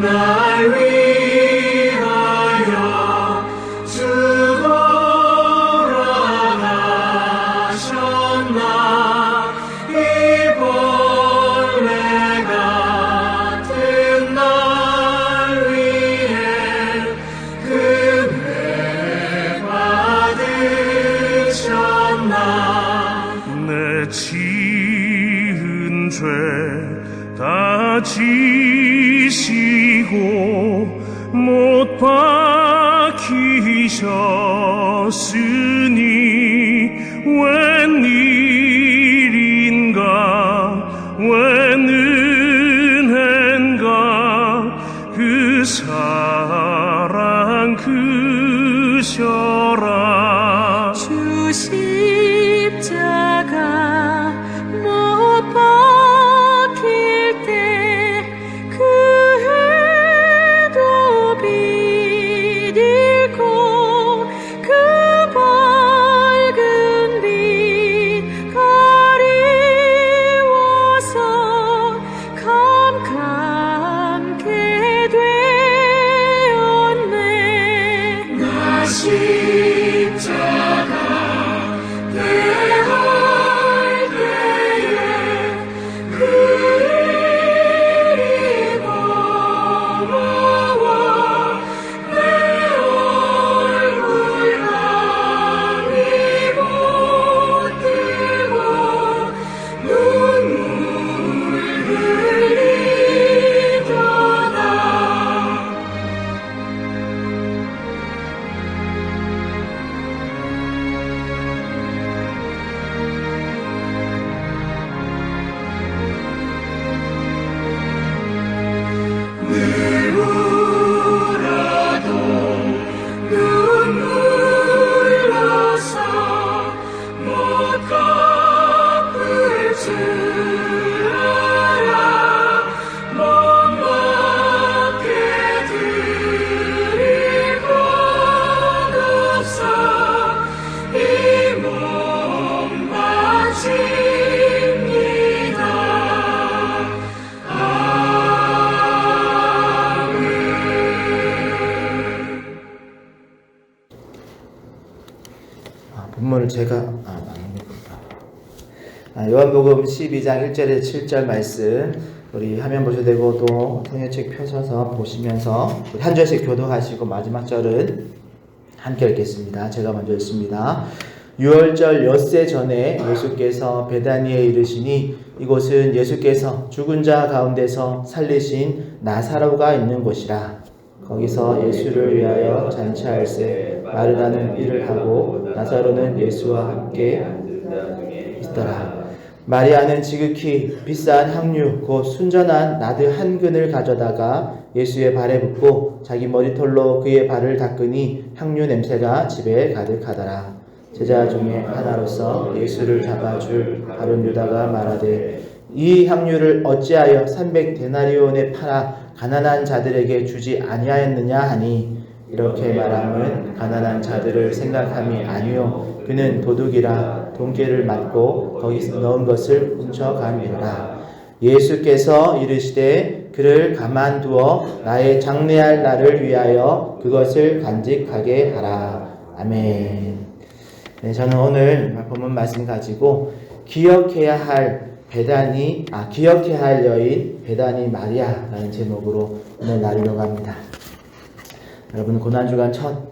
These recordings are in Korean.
날 위하여 죽어라가셨나 이 벌레 같은 날 위해 그 배 받으셨나 내 지은 죄 다 지시고 못 박히셨으니 웬일인가 웬 은혜인가 그 사랑 크셔라 주 십자가 못 박힐 때 그 해도 빛 잃고 그 밝은 빛 가리워서 캄캄케 되었네 나 십자가 대할 때에 그 일이 고마워 내 얼굴 감히 못 뜨고 눈물 흘리도다 늘 울어도 눈물로서 못 갚을 줄 알아 못 받게 드릴 것 없어 이 몸 바칩니다 본문을 제가 요한복음 12장 1절에서 7절 말씀 우리 화면 보셔도 되고 또 성경책 펴셔서 보시면서 우리 한 절씩 교독하시고 마지막 절은 함께 읽겠습니다. 제가 먼저 읽습니다. 6월절 엿새 전에 예수께서 베다니에 이르시니 이곳은 예수께서 죽은 자 가운데서 살리신 나사로가 있는 곳이라. 거기서 예수를 위하여 잔치할세 마르다는 일을 하고 나사로는 예수와 함께 있더라. 마리아는 지극히 비싼 향유 곧 순전한 나드 한 근을 가져다가 예수의 발에 붓고 자기 머리털로 그의 발을 닦으니 향유 냄새가 집에 가득하더라. 제자 중에 하나로서 예수를 잡아줄 바론 유다가 말하되 이 향유를 어찌하여 300데나리온에 팔아 가난한 자들에게 주지 아니하였느냐 하니 이렇게 말함은 가난한 자들을 생각함이 아니요 그는 도둑이라 돈깨를 맞고 거기서 넣은 것을 훔쳐감이라. 예수께서 이르시되 그를 가만두어 나의 장례할 날을 위하여 그것을 간직하게 하라. 아멘. 네, 저는 오늘 본문 말씀 가지고 기억해야 할 여인 베다니 마리아라는 제목으로 오늘 나누려고 합니다. 여러분 고난주간 첫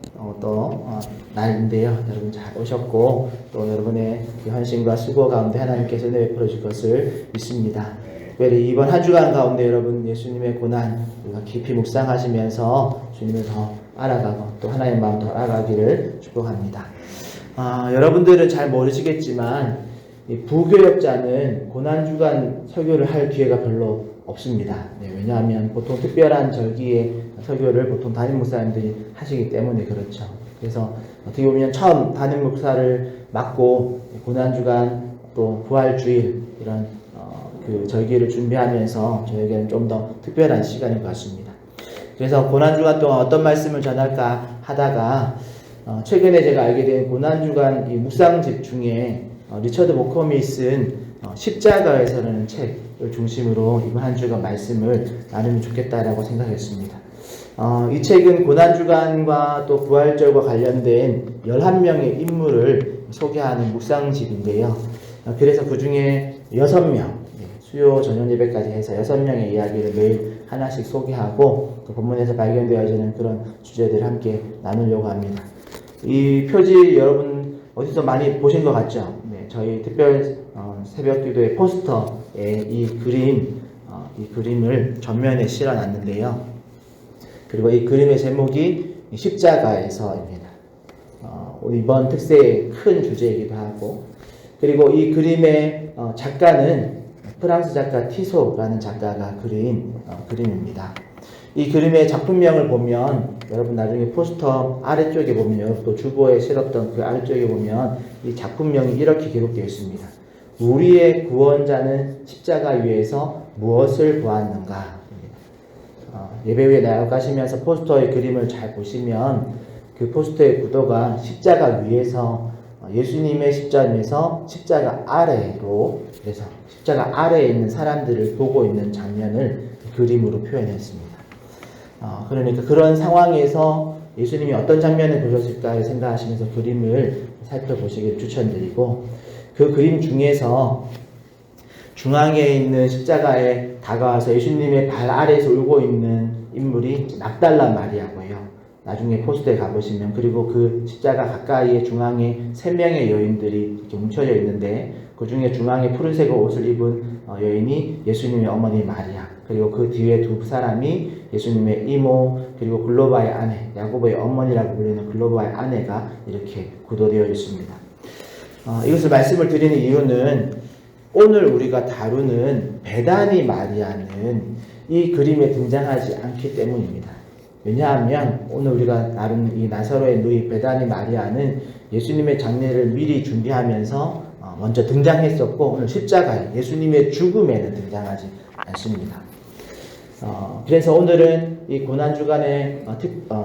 날인데요. 여러분 잘 오셨고 또 여러분의 헌신과 수고 가운데 하나님께서 은혜 베풀어 줄 것을 믿습니다. 특별히 이번 한 주간 가운데 여러분 예수님의 고난 깊이 묵상하시면서 주님을 더 알아가고 또 하나님의 마음 더 알아가기를 축복합니다. 여러분들은 잘 모르시겠지만 부교역자는 고난주간 설교를 할 기회가 별로 없습니다. 네, 왜냐하면 보통 특별한 절기에 설교를 보통 담임 목사님들이 하시기 때문에 그렇죠. 그래서 어떻게 보면 처음 담임 목사를 맡고 고난주간 또 부활주일 이런 그 절기를 준비하면서 저에게는 좀 더 특별한 시간인 것 같습니다. 그래서 고난주간 동안 어떤 말씀을 전할까 하다가 최근에 제가 알게 된 고난주간 이 묵상집 중에 리처드 모컴이 쓴 십자가에서라는 책을 중심으로 이번 한 주간 말씀을 나누면 좋겠다라고 생각했습니다. 이 책은 고난주간과 또 부활절과 관련된 11명의 인물을 소개하는 묵상집인데요. 그래서 그 중에 6명, 수요 저녁 예배까지 해서 6명의 이야기를 매일 하나씩 소개하고 그 본문에서 발견되어지는 그런 주제들을 함께 나누려고 합니다. 이 표지 여러분 어디서 많이 보신 것 같죠? 네, 저희 특별 새벽 기도의 포스터에 이 그림을 전면에 실어놨는데요. 그리고 이 그림의 제목이 십자가에서입니다. 이번 특세의 큰 주제이기도 하고, 그리고 이 그림의 작가는 프랑스 작가 티소라는 작가가 그린 그림입니다. 이 그림의 작품명을 보면 여러분 나중에 포스터 아래쪽에 보면 여러분 또 주보에 실었던 그 아래쪽에 보면 이 작품명이 이렇게 기록되어 있습니다. 우리의 구원자는 십자가 위에서 무엇을 보았는가? 예배 후에 나아가시면서 포스터의 그림을 잘 보시면 그 포스터의 구도가 십자가 위에서 예수님의 십자가에서 십자가 아래로, 그래서 십자가 아래에 있는 사람들을 보고 있는 장면을 그림으로 표현했습니다. 그러니까 그런 상황에서 예수님이 어떤 장면을 보셨을까 생각하시면서 그림을 살펴보시길 추천드리고, 그 그림 중에서 중앙에 있는 십자가에 다가와서 예수님의 발 아래에서 울고 있는 인물이 막달라 마리아고요. 나중에 포스터에 가보시면, 그리고 그 십자가 가까이에 중앙에 3명의 여인들이 이렇게 뭉쳐져 있는데, 그 중에 중앙에 푸른색 옷을 입은 여인이 예수님의 어머니 마리아, 그리고 그 뒤에 두 사람이 예수님의 이모, 그리고 글로바의 아내, 야고보의 어머니라고 불리는 글로바의 아내가 이렇게 구도되어 있습니다. 이것을 말씀을 드리는 이유는 오늘 우리가 다루는 베다니 마리아는 이 그림에 등장하지 않기 때문입니다. 왜냐하면 오늘 우리가 다루는 이 나사로의 누이 베다니 마리아는 예수님의 장례를 미리 준비하면서 먼저 등장했었고, 오늘 십자가에 예수님의 죽음에는 등장하지 않습니다. 그래서 오늘은 이 고난주간의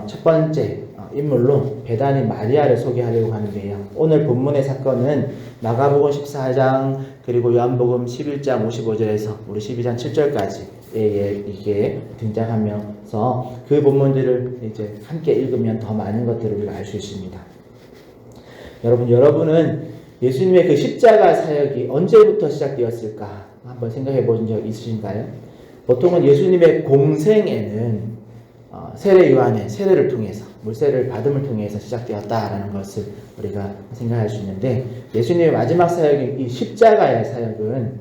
첫 번째 인물로 베다니 마리아를 소개하려고 하는데요. 오늘 본문의 사건은 마가복음 14장 그리고 요한복음 11장 55절에서 우리 12장 7절까지 이게 등장하면서 그 본문들을 이제 함께 읽으면 더 많은 것들을 우리가 알 수 있습니다. 여러분은 예수님의 그 십자가 사역이 언제부터 시작되었을까 한번 생각해 보신 적 있으신가요? 보통은 예수님의 공생에는 세례 요한의 세례를 통해서, 물세례를 받음을 통해서 시작되었다라는 것을 우리가 생각할 수 있는데, 예수님의 마지막 사역인 이 십자가의 사역은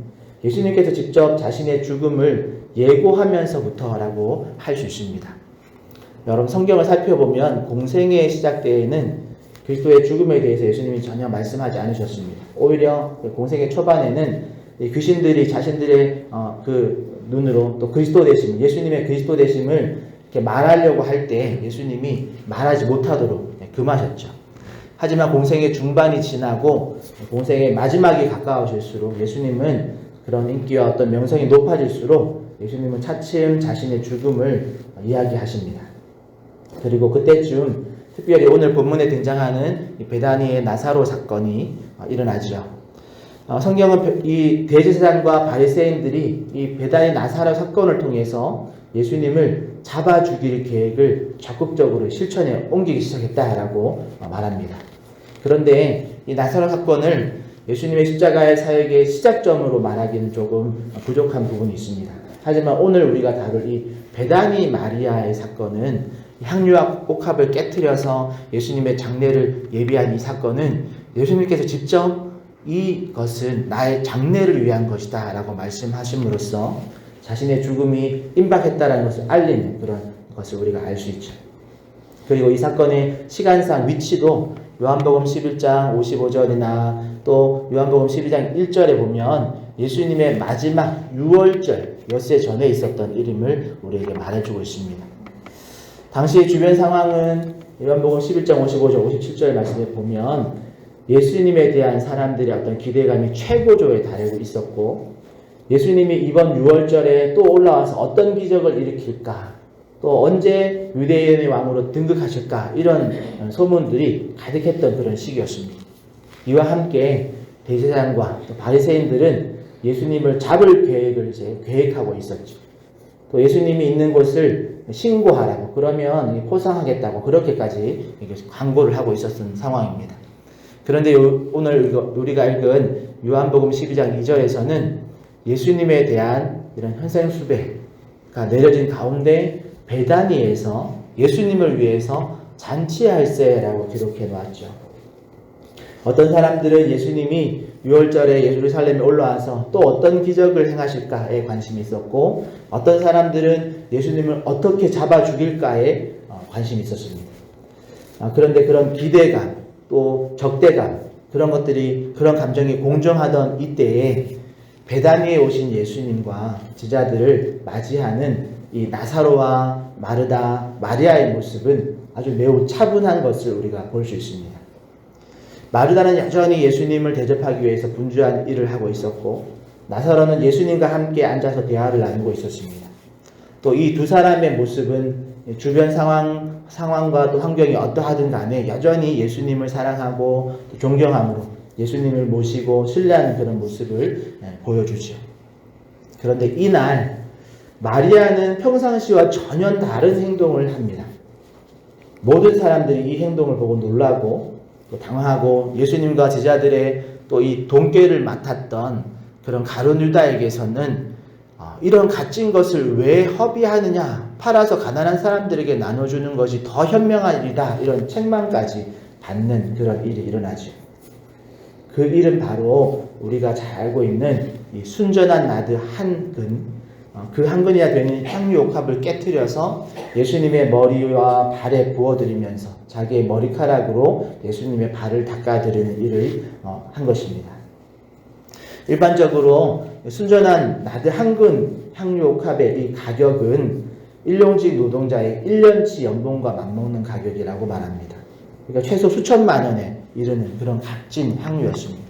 예수님께서 직접 자신의 죽음을 예고하면서부터라고 할 수 있습니다. 여러분 성경을 살펴보면 공생의 시작 때에는 그리스도의 죽음에 대해서 예수님이 전혀 말씀하지 않으셨습니다. 오히려 공생의 초반에는 귀신들이 자신들의 그 눈으로 또 그리스도 되심, 예수님의 그리스도 되심을 이렇게 말하려고 할 때 예수님이 말하지 못하도록 금하셨죠. 하지만 공생의 중반이 지나고 공생의 마지막이 가까워질수록 예수님은 그런 인기와 어떤 명성이 높아질수록 예수님은 차츰 자신의 죽음을 이야기하십니다. 그리고 그때쯤 특별히 오늘 본문에 등장하는 이 베다니의 나사로 사건이 일어나죠. 성경은 이 대제사장과 바리새인들이 이 베다니 나사로 사건을 통해서 예수님을 잡아 죽일 계획을 적극적으로 실천에 옮기기 시작했다라고 말합니다. 그런데 이 나사로 사건을 예수님의 십자가의 사역의 시작점으로 말하기는 조금 부족한 부분이 있습니다. 하지만 오늘 우리가 다룰 이 베다니 마리아의 사건은 향유와 옥합을 깨트려서 예수님의 장례를 예비한 이 사건은 예수님께서 직접 이것은 나의 장례를 위한 것이다 라고 말씀하심으로써 자신의 죽음이 임박했다라는 것을 알리는 그런 것을 우리가 알 수 있죠. 그리고 이 사건의 시간상 위치도 요한복음 11장 55절이나 또 요한복음 12장 1절에 보면 예수님의 마지막 유월절 엿새 전에 있었던 일임을 우리에게 말해주고 있습니다. 당시의 주변 상황은 요한복음 11장 55절 57절 말씀에 보면 예수님에 대한 사람들의 어떤 기대감이 최고조에 달하고 있었고, 예수님이 이번 유월절에 또 올라와서 어떤 기적을 일으킬까, 또 언제 유대인의 왕으로 등극하실까, 이런 소문들이 가득했던 그런 시기였습니다. 이와 함께 대제사장과 또 바리새인들은 예수님을 잡을 계획을 이제 계획하고 있었죠. 또 예수님이 있는 곳을 신고하라고, 그러면 포상하겠다고 그렇게까지 광고를 하고 있었던 상황입니다. 그런데 오늘 우리가 읽은 요한복음 12장 2절에서는 예수님에 대한 이런 현생수배가 내려진 가운데 베다니에서 예수님을 위해서 잔치할세라고 기록해 놓았죠. 어떤 사람들은 예수님이 6월절에 예루살렘에 올라와서 또 어떤 기적을 행하실까에 관심이 있었고, 어떤 사람들은 예수님을 어떻게 잡아 죽일까에 관심이 있었습니다. 그런데 그런 기대감, 또 적대감, 그런 감정이 공존하던 이때에 베다니에 오신 예수님과 제자들을 맞이하는 이 나사로와 마르다, 마리아의 모습은 아주 매우 차분한 것을 우리가 볼 수 있습니다. 마르다는 여전히 예수님을 대접하기 위해서 분주한 일을 하고 있었고, 나사로는 예수님과 함께 앉아서 대화를 나누고 있었습니다. 또 이 두 사람의 모습은 주변 상황과 또 환경이 어떠하든 간에 여전히 예수님을 사랑하고 또 존경함으로 예수님을 모시고 신뢰하는 그런 모습을 보여주죠. 그런데 이날 마리아는 평상시와 전혀 다른 행동을 합니다. 모든 사람들이 이 행동을 보고 놀라고 또 당황하고, 예수님과 제자들의 또 이 동계를 맡았던 그런 가룟 유다에게서는 이런 값진 것을 왜 허비하느냐, 팔아서 가난한 사람들에게 나눠주는 것이 더 현명한 일이다, 이런 책망까지 받는 그런 일이 일어나죠. 그 일은 바로 우리가 잘 알고 있는 이 순전한 나드 한근, 그 한근이나 되는 향유옥합을 깨트려서 예수님의 머리와 발에 부어드리면서 자기의 머리카락으로 예수님의 발을 닦아드리는 일을 한 것입니다. 일반적으로 순전한 나드 한근 향유옥합의 이 가격은 일용직 노동자의 1년치 연봉과 맞먹는 가격이라고 말합니다. 그러니까 최소 수천만 원에 이르는 그런 값진 향유였습니다.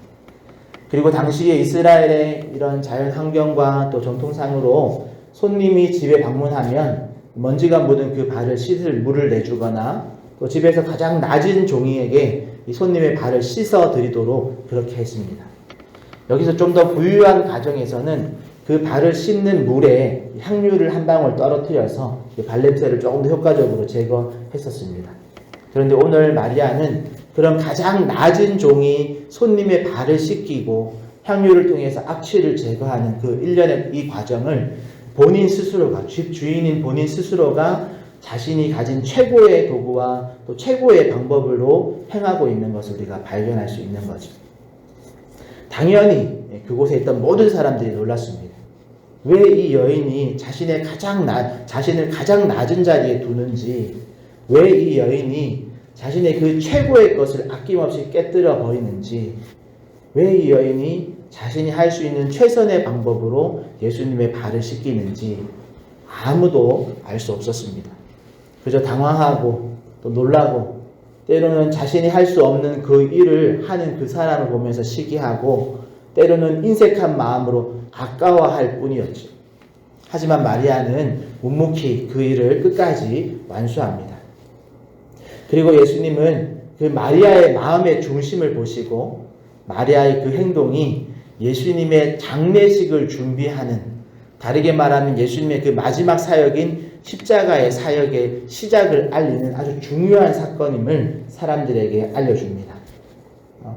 그리고 당시에 이스라엘의 이런 자연 환경과 또 전통상으로 손님이 집에 방문하면 먼지가 묻은 그 발을 씻을 물을 내주거나, 또 집에서 가장 낮은 종이에게 이 손님의 발을 씻어 드리도록 그렇게 했습니다. 여기서 좀 더 부유한 가정에서는 그 발을 씻는 물에 향유를 한 방울 떨어뜨려서 발냄새를 조금 더 효과적으로 제거했었습니다. 그런데 오늘 마리아는 그런 가장 낮은 종이 손님의 발을 씻기고 향유를 통해서 악취를 제거하는 그 일련의 이 과정을 본인 스스로가, 집 주인인 본인 스스로가 자신이 가진 최고의 도구와 또 최고의 방법으로 행하고 있는 것을 우리가 발견할 수 있는 거죠. 당연히 그곳에 있던 모든 사람들이 놀랐습니다. 왜 이 여인이 자신을 가장 낮은 자리에 두는지, 왜 이 여인이 자신의 그 최고의 것을 아낌없이 깨뜨려 버리는지, 왜 이 여인이 자신이 할 수 있는 최선의 방법으로 예수님의 발을 씻기는지 아무도 알 수 없었습니다. 그저 당황하고 또 놀라고, 때로는 자신이 할 수 없는 그 일을 하는 그 사람을 보면서 시기하고, 때로는 인색한 마음으로 아까워할 뿐이었죠. 하지만 마리아는 묵묵히 그 일을 끝까지 완수합니다. 그리고 예수님은 그 마리아의 마음의 중심을 보시고, 마리아의 그 행동이 예수님의 장례식을 준비하는, 다르게 말하면 예수님의 그 마지막 사역인 십자가의 사역의 시작을 알리는 아주 중요한 사건임을 사람들에게 알려줍니다.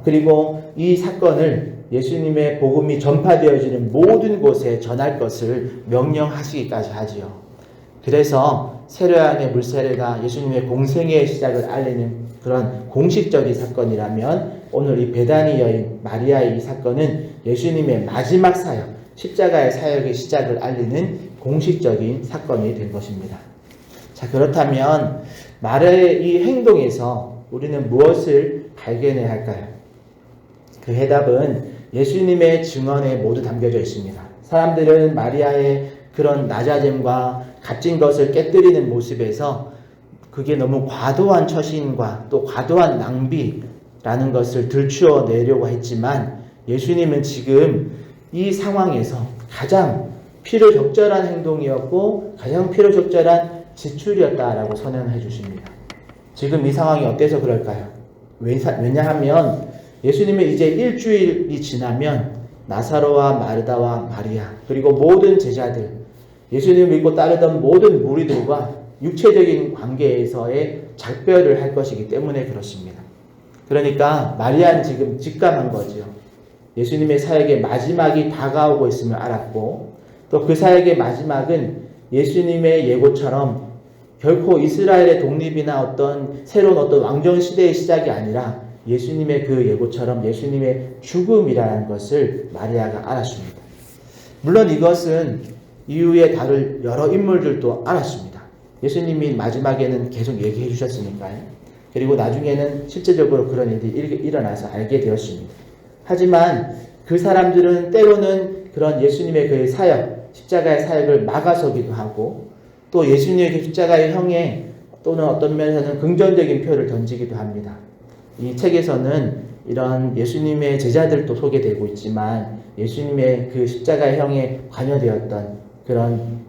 그리고 이 사건을 예수님의 복음이 전파되어지는 모든 곳에 전할 것을 명령하시기까지 하지요. 그래서 세례요한의 물세례가 예수님의 공생애의 시작을 알리는 그런 공식적인 사건이라면, 오늘 이 베다니 여인 마리아의 이 사건은 예수님의 마지막 사역, 십자가의 사역의 시작을 알리는 공식적인 사건이 된 것입니다. 자, 그렇다면 마리아의 이 행동에서 우리는 무엇을 발견해야 할까요? 그 해답은 예수님의 증언에 모두 담겨져 있습니다. 사람들은 마리아의 그런 낮아짐과 값진 것을 깨뜨리는 모습에서 그게 너무 과도한 처신과 또 과도한 낭비라는 것을 들추어내려고 했지만, 예수님은 지금 이 상황에서 가장 필요적절한 행동이었고 가장 필요적절한 지출이었다라고 선언해 주십니다. 지금 이 상황이 어때서 그럴까요? 왜냐하면 예수님은 이제 일주일이 지나면 나사로와 마르다와 마리아 그리고 모든 제자들, 예수님을 믿고 따르던 모든 무리들과 육체적인 관계에서의 작별을 할 것이기 때문에 그렇습니다. 그러니까 마리아는 지금 직감한 거죠. 예수님의 사역의 마지막이 다가오고 있음을 알았고, 또 그 사역의 마지막은 예수님의 예고처럼 결코 이스라엘의 독립이나 어떤 새로운 어떤 왕정 시대의 시작이 아니라 예수님의 그 예고처럼 예수님의 죽음이라는 것을 마리아가 알았습니다. 물론 이것은 이후에 다룰 여러 인물들도 알았습니다. 예수님이 마지막에는 계속 얘기해 주셨으니까요. 그리고 나중에는 실제적으로 그런 일이 일어나서 알게 되었습니다. 하지만 그 사람들은 때로는 그런 예수님의 그 사역, 십자가의 사역을 막아서기도 하고, 또 예수님의 그 십자가의 형에 또는 어떤 면에서는 긍정적인 표를 던지기도 합니다. 이 책에서는 이런 예수님의 제자들도 소개되고 있지만 예수님의 그 십자가의 형에 관여되었던 그런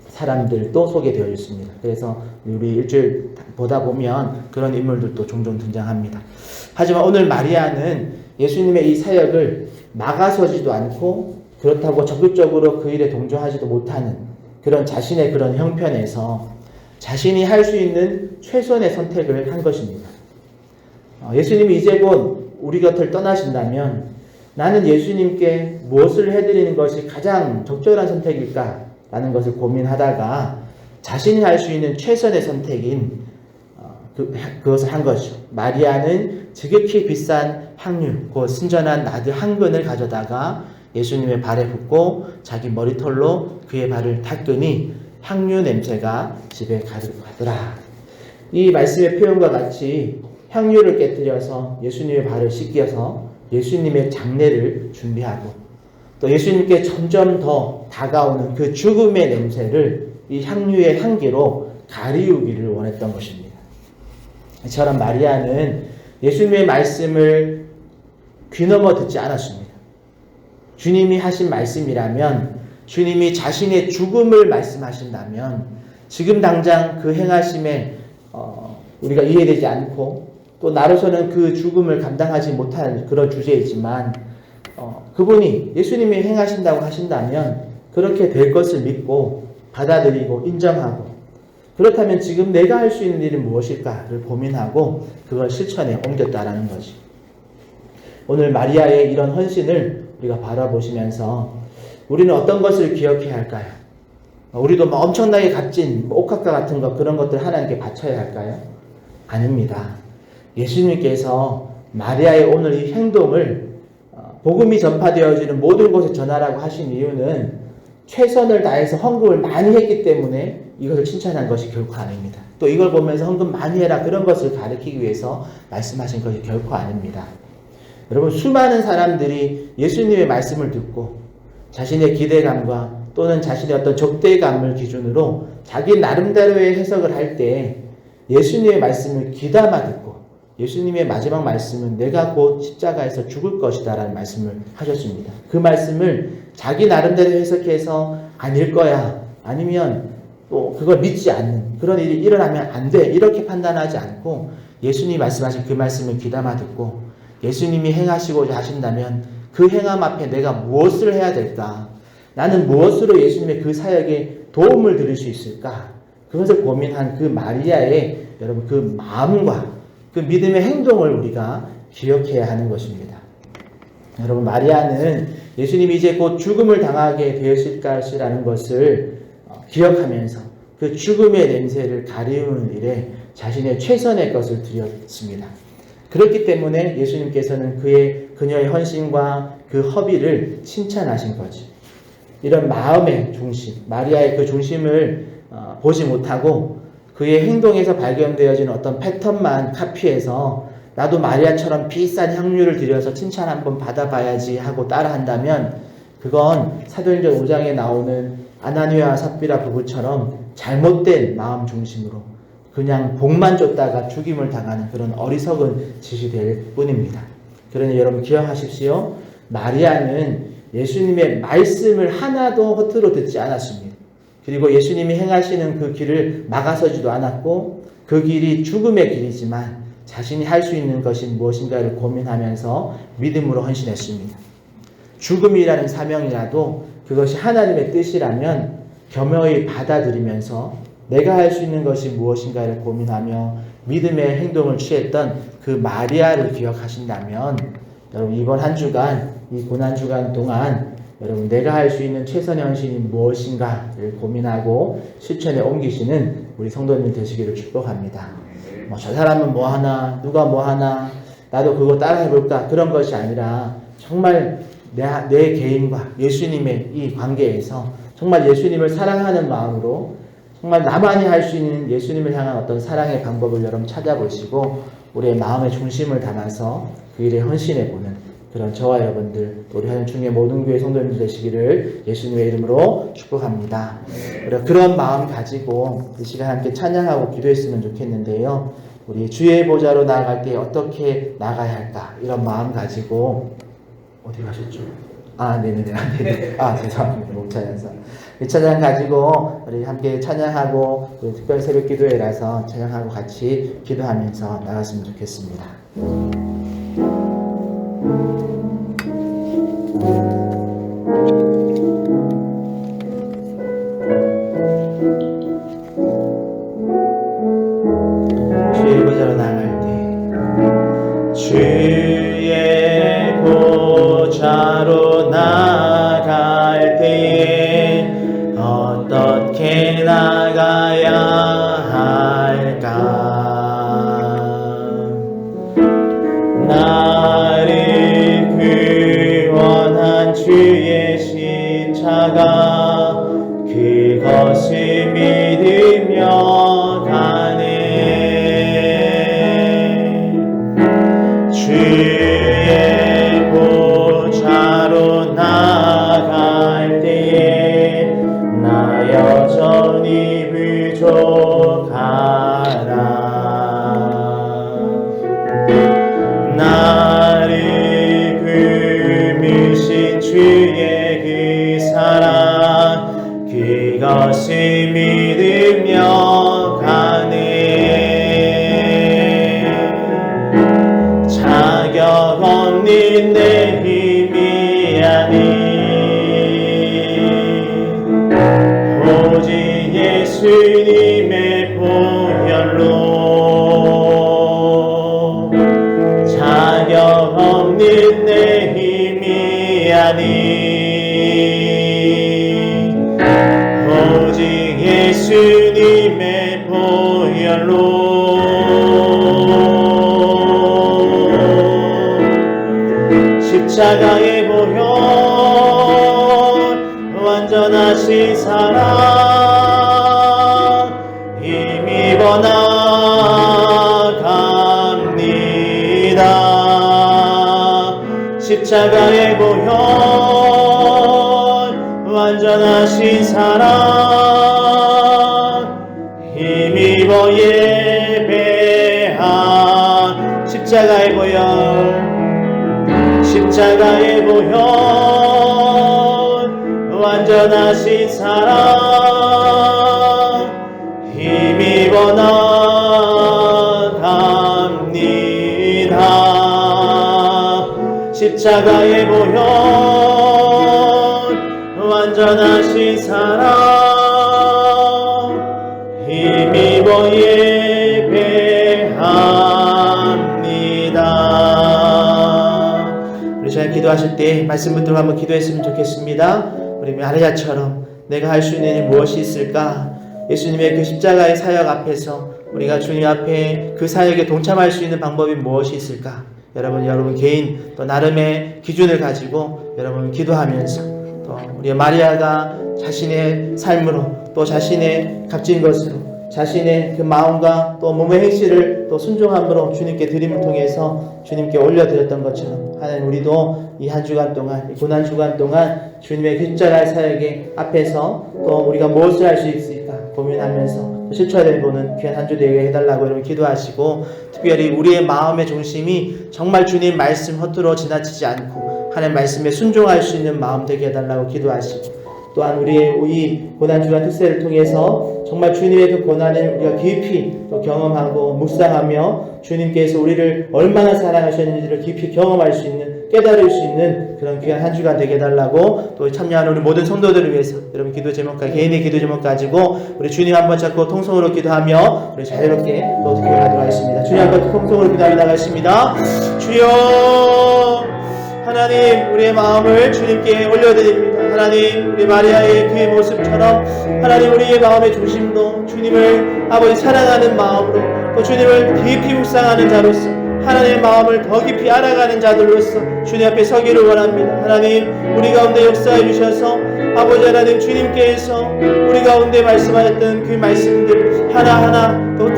사람들도 소개되어 있습니다. 그래서 우리 일주일 보다 보면 그런 인물들도 종종 등장합니다. 하지만 오늘 마리아는 예수님의 이 사역을 막아서지도 않고 그렇다고 적극적으로 그 일에 동조하지도 못하는 그런 자신의 그런 형편에서 자신이 할 수 있는 최선의 선택을 한 것입니다. 예수님이 이제 곧 우리 곁을 떠나신다면 나는 예수님께 무엇을 해드리는 것이 가장 적절한 선택일까? 라는 것을 고민하다가 자신이 할 수 있는 최선의 선택인 그것을 한 것이죠. 마리아는 지극히 비싼 향유, 그 순전한 나드 한 근을 가져다가 예수님의 발에 붓고 자기 머리털로 그의 발을 닦으니 향유 냄새가 집에 가득하더라. 이 말씀의 표현과 같이 향유를 깨뜨려서 예수님의 발을 씻겨서 예수님의 장례를 준비하고 또 예수님께 점점 더 다가오는 그 죽음의 냄새를 이 향유의 향기로 가리우기를 원했던 것입니다. 이처럼 마리아는 예수님의 말씀을 귀넘어 듣지 않았습니다. 주님이 하신 말씀이라면, 주님이 자신의 죽음을 말씀하신다면 지금 당장 그 행하심에 우리가 이해되지 않고 또 나로서는 그 죽음을 감당하지 못할 그런 주제이지만 그분이 예수님이 행하신다고 하신다면 그렇게 될 것을 믿고 받아들이고 인정하고, 그렇다면 지금 내가 할 수 있는 일은 무엇일까를 고민하고 그걸 실천에 옮겼다라는 거지. 오늘 마리아의 이런 헌신을 우리가 바라보시면서 우리는 어떤 것을 기억해야 할까요? 우리도 뭐 엄청나게 값진 옥합과 같은 것, 그런 것들 하나님께 바쳐야 할까요? 아닙니다. 예수님께서 마리아의 오늘 이 행동을 복음이 전파되어지는 모든 곳에 전하라고 하신 이유는 최선을 다해서 헌금을 많이 했기 때문에 이것을 칭찬한 것이 결코 아닙니다. 또 이걸 보면서 헌금 많이 해라 그런 것을 가르치기 위해서 말씀하신 것이 결코 아닙니다. 여러분, 수많은 사람들이 예수님의 말씀을 듣고 자신의 기대감과 또는 자신의 어떤 적대감을 기준으로 자기 나름대로의 해석을 할 때 예수님의 말씀을 귀담아 듣고 예수님의 마지막 말씀은 내가 곧 십자가에서 죽을 것이다 라는 말씀을 하셨습니다. 그 말씀을 자기 나름대로 해석해서 아닐 거야, 아니면 또 그걸 믿지 않는 그런 일이 일어나면 안 돼, 이렇게 판단하지 않고 예수님이 말씀하신 그 말씀을 귀담아 듣고 예수님이 행하시고자 하신다면 그 행함 앞에 내가 무엇을 해야 될까? 나는 무엇으로 예수님의 그 사역에 도움을 드릴 수 있을까? 그것을 고민한 그 마리아의 여러분 그 마음과 그 믿음의 행동을 우리가 기억해야 하는 것입니다. 여러분, 마리아는 예수님이 이제 곧 죽음을 당하게 되었을 것이라는 것을 기억하면서 그 죽음의 냄새를 가리우는 일에 자신의 최선의 것을 드렸습니다. 그렇기 때문에 예수님께서는 그녀의 헌신과 그 허비를 칭찬하신 거지. 이런 마음의 중심, 마리아의 그 중심을 보지 못하고 그의 행동에서 발견되어지는 어떤 패턴만 카피해서 나도 마리아처럼 비싼 향유를 들여서 칭찬 한번 받아봐야지 하고 따라한다면 그건 사도행전 5장에 나오는 아나니아와 삽비라 부부처럼 잘못된 마음 중심으로 그냥 복만 줬다가 죽임을 당하는 그런 어리석은 짓이 될 뿐입니다. 그러니 여러분 기억하십시오. 마리아는 예수님의 말씀을 하나도 허투루 듣지 않았습니다. 그리고 예수님이 행하시는 그 길을 막아서지도 않았고 그 길이 죽음의 길이지만 자신이 할 수 있는 것이 무엇인가를 고민하면서 믿음으로 헌신했습니다. 죽음이라는 사명이라도 그것이 하나님의 뜻이라면 겸허히 받아들이면서 내가 할 수 있는 것이 무엇인가를 고민하며 믿음의 행동을 취했던 그 마리아를 기억하신다면 여러분 이번 한 주간 이 고난 주간 동안 여러분 내가 할 수 있는 최선의 헌신이 무엇인가를 고민하고 실천에 옮기시는 우리 성도님 되시기를 축복합니다. 저 사람은 뭐 하나 누가 뭐 하나 나도 그거 따라 해볼까 그런 것이 아니라 정말 내 개인과 예수님의 이 관계에서 정말 예수님을 사랑하는 마음으로 정말 나만이 할 수 있는 예수님을 향한 어떤 사랑의 방법을 여러분 찾아보시고 우리의 마음의 중심을 담아서 그 일에 헌신해보는 그런 저와 여러분들 우리 하는 중에 모든 교회 성도님들 되시기를 예수님의 이름으로 축복합니다. 우리가 그런 마음 가지고 이 시간 함께 찬양하고 기도했으면 좋겠는데요. 우리 주의 보좌로 나아갈 때 어떻게 나가야 할까 이런 마음 가지고 어디 가셨죠? 네네네. 죄송합니다. 목찬양사. 이 찬양 가지고 우리 함께 찬양하고 우리 특별 새벽 기도회라서 찬양하고 같이 기도하면서 나갔으면 좋겠습니다. 주의 보좌로 나아갈 때 주의 보좌로 나아갈 때에 어떻게 나가야 할까? 나를 구원한 주의 십자가 그것을 믿으며 가네. 주의 보좌로 나아갈 때에 나 여전히 부족하다. 나를 품으신 주의 그 사랑 그것을 믿으며 가네. 자격 없는 내 힘이 아닌 오직 예수님의 보혈로 자격 없는 내 힘이 아닌 오직 예수님의 보혈로 십자가의 보혈 완전하신 사랑 힘입어 나갑니다. 십자가의 보혈 완전하신 사랑 힘입어 예배한 십자가의 보혈 십자가의 보혈 완전하신 사랑 힘입어 나갑니다. 십자가의 보혈 완전하신 사랑 힘입어 예배합니다. 우리 잘 기도하실 때 말씀 붙들고 한번 기도했으면 좋겠습니다. 우리 마리아처럼 내가 할 수 있는 일이 무엇이 있을까? 예수님의 그 십자가의 사역 앞에서 우리가 주님 앞에 그 사역에 동참할 수 있는 방법이 무엇이 있을까? 여러분 개인 또 나름의 기준을 가지고 여러분 기도하면서 또 우리 마리아가 자신의 삶으로 또 자신의 값진 것으로 자신의 그 마음과 또 몸의 행실을 또 순종함으로 주님께 드림을 통해서 주님께 올려드렸던 것처럼 하나님 우리도 이 한 주간 동안 이 고난 주간 동안 주님의 십자가의 사역의 앞에서 또 우리가 무엇을 할 수 있을까 고민하면서 실천해 보는 귀한 한 주 되게 해달라고 여러분 기도하시고 특별히 우리의 마음의 중심이 정말 주님 말씀 허투루 지나치지 않고 하나님 말씀에 순종할 수 있는 마음 되게 해달라고 기도하시고 또한 우리의 이 고난주간 특세를 통해서 정말 주님의 그 고난을 우리가 깊이 또 경험하고 묵상하며 주님께서 우리를 얼마나 사랑하셨는지를 깊이 경험할 수 있는 깨달을 수 있는 그런 귀한 한 주간 되게 해달라고 또 참여하는 우리 모든 성도들을 위해서 여러분 기도 제목과 개인의 기도 제목 가지고 우리 주님 한번 잡고 통성으로 기도하며 우리 자유롭게 또 기도하도록 하겠습니다. 주님 한번 통성으로 기도하며 나가겠습니다. 주여 하나님 우리의 마음을 주님께 올려드립니다. 하나님 우리 마리아의 그의 모습처럼 하나님 우리의 마음의 중심도 주님을 아버지 사랑하는 마음으로 또 주님을 깊이 묵상하는 자로서 하나님의 마음을 더 깊이 알아가는 자들로서 주님 앞에 서기를 원합니다. 하나님 우리 가운데 역사해 주셔서 아버지 하나님 주님께서 우리 가운데 말씀하셨던 그 말씀들 하나하나 또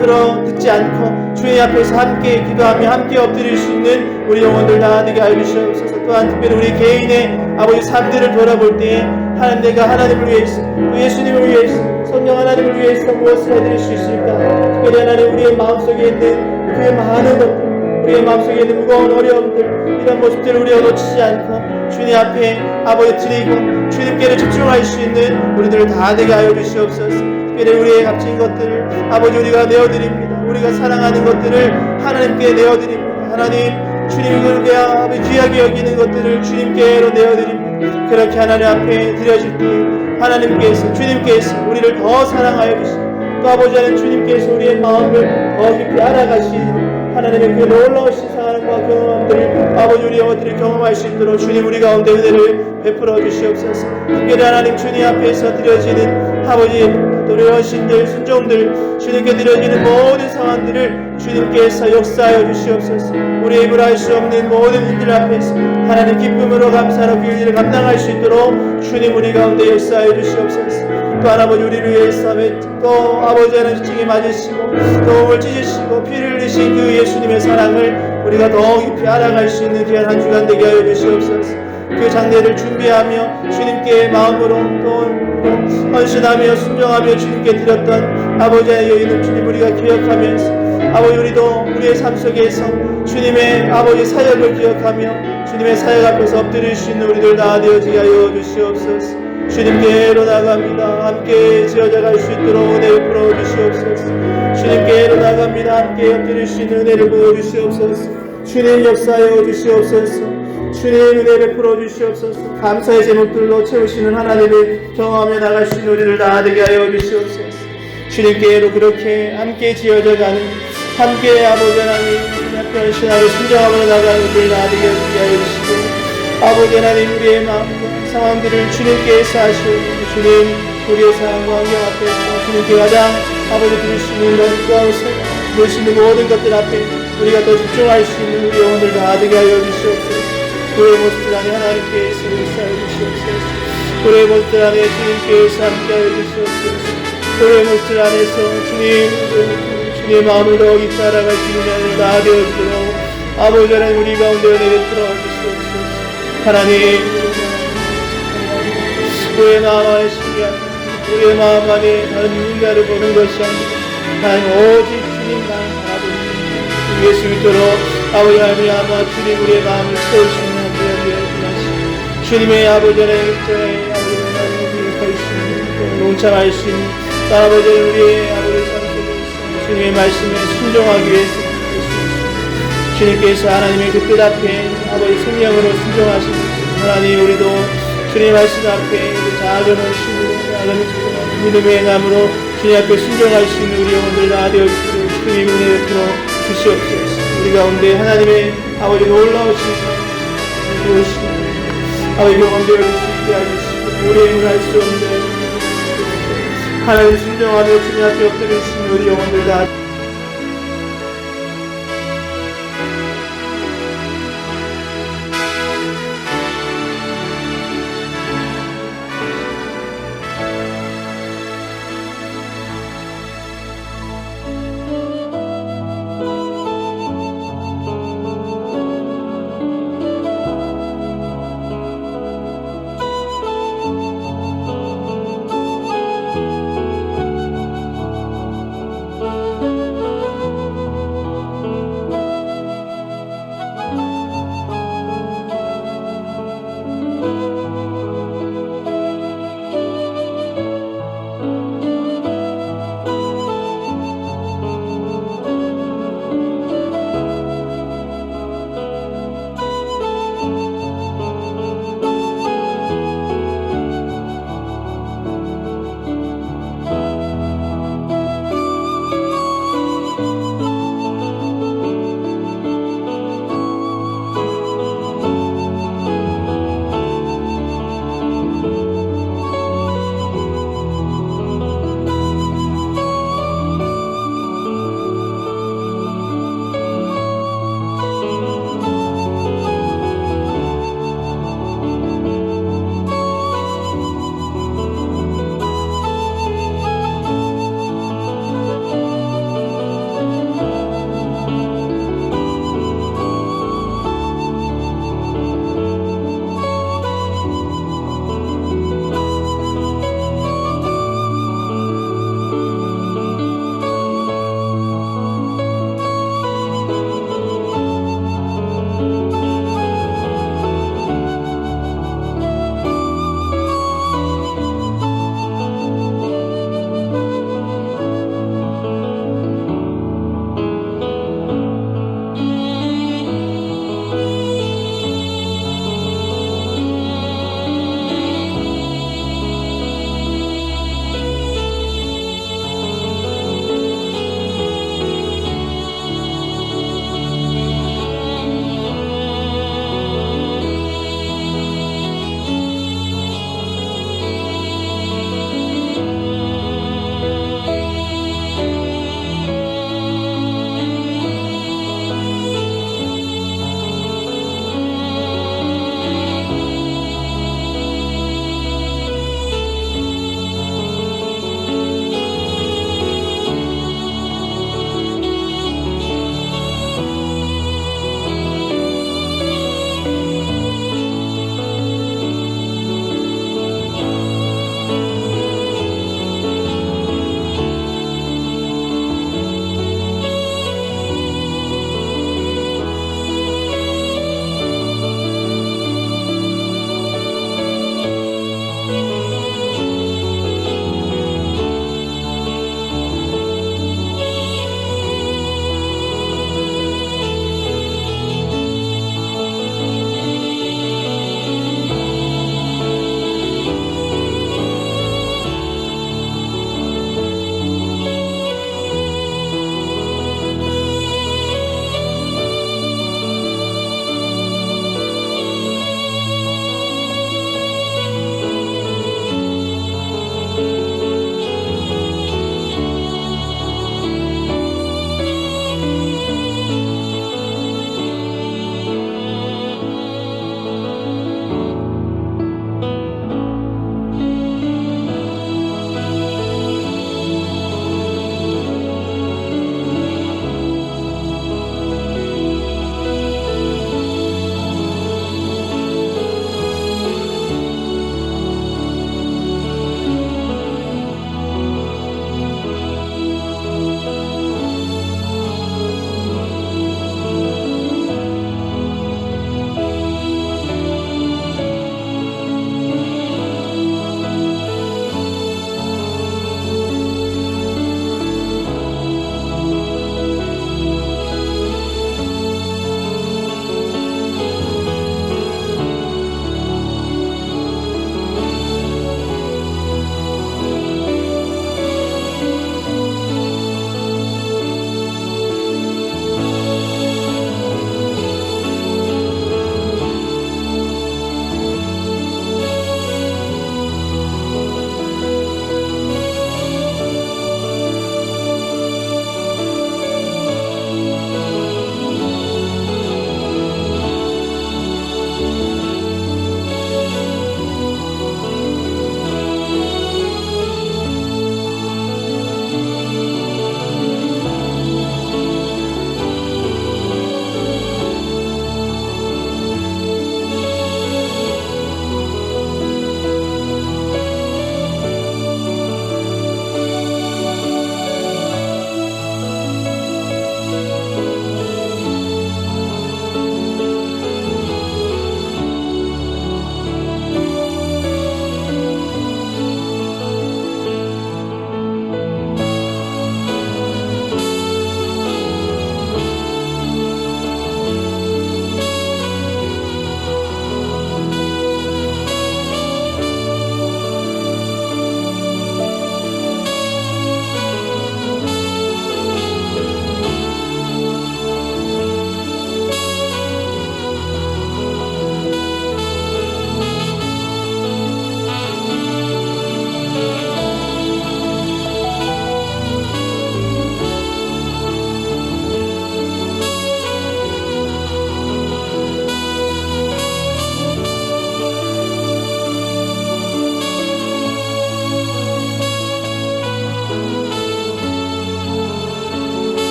듣지 않고 주님 앞에서 함께 기도하며 함께 엎드릴 수 있는 우리 영혼들 다 되게 하여 주시옵소서. 또한 특별히 우리 개인의 아버지 삶들을 돌아볼 때에 하나님 내가 하나님을 위해서 또 예수님을 위해서 성령 하나님을 위해서 무엇을 해드릴 수 있을까. 특별히 하나님 우리의 마음속에 있는 그의 많은 것들 우리의 마음속에 있는 무거운 어려움들 이런 모습들을 우리가 놓치지 않고 주님 앞에 아버지 드리고 주님께로 집중할 수 있는 우리들을 다 되게 하여 주시옵소서. 특별히 우리의 값진 것들을 아버지 우리가 내어드립니다. 우리가 사랑하는 것들을 하나님께 내어드립니다. 하나님 주님이 그렇게 아버지 귀하게 여기는 것들을 주님께로 내어드립니다. 그렇게 하나님 앞에 드려질 때 하나님께서 주님께서 우리를 더 사랑하여 주시고 또 아버지 하나님 주님께서 우리의 마음을 더 깊이 알아가시는 하나님의 그 놀라우신 사랑과 경험들 아버지 우리 영혼들이 경험할 수 있도록 주님 우리 가운데 은혜를 베풀어 주시옵소서. 특별히 하나님 주님 앞에서 드려지는 아버지 우리 여신들 순종들 주님께 드려지는 모든 상황들을 주님께서 역사하여 주시옵소서. 우리의 입으로 할 수 없는 모든 일들 앞에서 하나님 기쁨으로 감사로 그 일을 감당할 수 있도록 주님 우리 가운데 역사하여 주시옵소서. 또한 아버지 우리를 위해서 또 아버지 하나님 십자가에 맞으시고 또 몸을 찢으시고 피를 흘리신 그 예수님의 사랑을 우리가 더 깊이 알아갈 수 있는 귀한 한 주간 되게 하여 주시옵소서. 그 장례를 준비하며 주님께 마음으로 또 헌신하며 순종하며 주님께 드렸던 아버지의 여인을 주님 우리가 기억하면서 아버지 우리도 우리의 삶 속에서 주님의 아버지 사역을 기억하며 주님의 사역 앞에서 엎드릴 수 있는 우리들 다 되어지게 하여 주시옵소서. 주님께로 나갑니다. 함께 지어져갈 수 있도록 은혜를 풀어주시옵소서. 주님께로 나갑니다. 함께 엎드릴 수 있는 은혜를 부어주시옵소서. 주님 역사하여 주시옵소서. 주님 은혜 베풀어 주시옵소서. 감사의 제목들로 채우시는 하나님을 경험하며 나갈 수 있는 우리를 다 되게 하여 주시옵소서. 주님께로 그렇게 함께 지어져가는 함께 아버지 하나님 변신하고 순종하며 나가는 우리를 다 되게 하여 주시고 아버지 하나님 우리의 마음과 상황들을 주님께서 하시오. 주님 우리의 상황과 환경 앞에서 주님께 가장 아버지 드릴 수 있는 것과 드릴 수 있는 모든 것들 앞에 우리가 더 집중할 수 있는 우리 영혼들 다 되게 하여 주시옵소서. 우리의 모습들 안에 하나님께서 역사하여 주시옵소서. 우리의 모습들 안에 주님께서 함께하여 주시옵소서. 우리의 모습들 안에서 주님의 마음을 더 깊이 알아갈 수 있는 자를 다 되어주도록 아버지 하나님 우리 가운데 은혜를 풀어 주시옵소서. 하나님 우리의 마음 안에 신기한 우리의 마음 안에 다른 누군가를 보는 것이 아니라 하나님 오직 주님만 바라보는 예수 믿도록 아버지 하나님 아마 주님 우리의 마음을 채우시는 하나님 되어주시옵소서. 주님의 아버지 하나님 아버지 하나님 농창할 수 있는 아버지 우리의 아버지 삶 속에서 주님의 말씀에 순종하기 위해서 주님께서 하나님의 그 뜻 앞에 아버지 성령으로 순종하시는 하나님 우리도 주님 말씀 앞에 작은 헌신으로 작은 믿음의 행함으로 주님 앞에 순종할 수 있는 우리 영혼들 다 되어주시고 주님 은혜 베풀어 주시옵소서. 우리 가운데 하나님의 아버지 놀라우신 사랑 무엇이나 아버지 경험되어 줄 수 있게 하시고 우리의 힘을 할 수 없는 하나님 순종하며 주님 앞에 엎드릴 수 있는 우리 영혼들 다